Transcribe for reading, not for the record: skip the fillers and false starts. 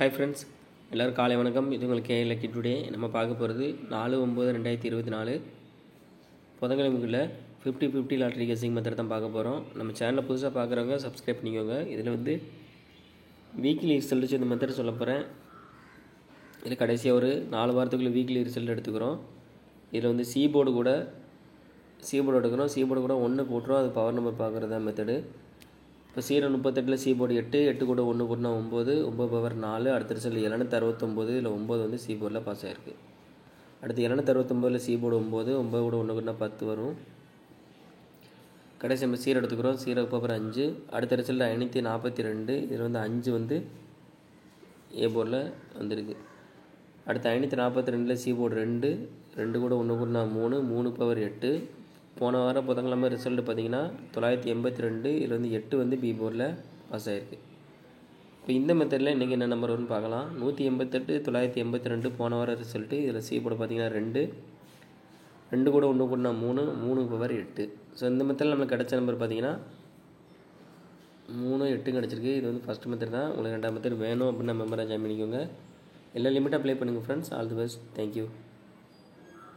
Hi friends, எல்லோரும் காலை வணக்கம். இது உங்களுக்கு கேஎல்எக்கி டுடே. நம்ம பார்க்க போகிறது 4/9/2024 புதன்கிழமைக்குள்ள 50-50 லாட்ரி கெஸிங் மெத்தட் தான் பார்க்க போகிறோம். நம்ம சேனலை புதுசாக பார்க்குறவங்க சப்ஸ்கிரைப் பண்ணிக்கோங்க. இதில் வீக்லி ரிசல்ட் இந்த மெத்தட் சொல்ல போகிறேன். இதில் கடைசியாக ஒரு 4 வாரத்துக்குள்ளே வீக்லி ரிசல்ட் எடுத்துக்கிறோம். இதில் சி போர்டு எடுக்கிறோம். சி போர்டு கூட 1 போட்டுரும். அது பவர் நம்பர் பார்க்குறது தான் மெத்தடு. இப்போ 038 சி போர்டு 8 கூட 1 கூட்டினா 9 பவர் 4. அடுத்த ரிசல்ட் 769. இதில் 9 சி போர்டில் பாஸ் ஆகிருக்கு. அடுத்து 769 சி போர்டு 9 கூட 1 கூட்டினா 10 வரும். கடைசி நம்ம 0 எடுத்துக்கிறோம். 0 பவர் 5. அடுத்த ரிசல்ட் 542. இதில் 5 ஏ போர்டில் வந்திருக்கு. அடுத்து 542 சி போர்டு 2 கூட 1 கூட்டினா 3 பவர் 8. போன வாரம் புதன்கிழமை ரிசல்ட் பார்த்திங்கன்னா 982. இதில் 8 பி போர்டில் பாஸ் ஆகிருக்கு. இப்போ இந்த மெத்தடில் இன்றைக்கி என்ன நம்பர் வரும்னு பார்க்கலாம். 188 982 போன வாரம் ரிசல்ட்டு. இதில் சி போர்டு பார்த்திங்கன்னா 2 கூட 1 கூட்டினா 3 பவர் 8. ஸோ இந்த மெத்தடில் நம்மளுக்கு கிடச்ச நம்பர் பார்த்திங்கன்னா 3 8 கிடச்சிருக்கு. இது ஃபஸ்ட் மெத்தட் தான். உங்களுக்கு 2ஆம் மெத்தட் வேணும் அப்படின்னா மெம்பராக ஜாயின் பண்ணிக்கோங்க. எல்லா லிமிட்டாக அப்ளை பண்ணுங்கள் friends. All the best. Thank you.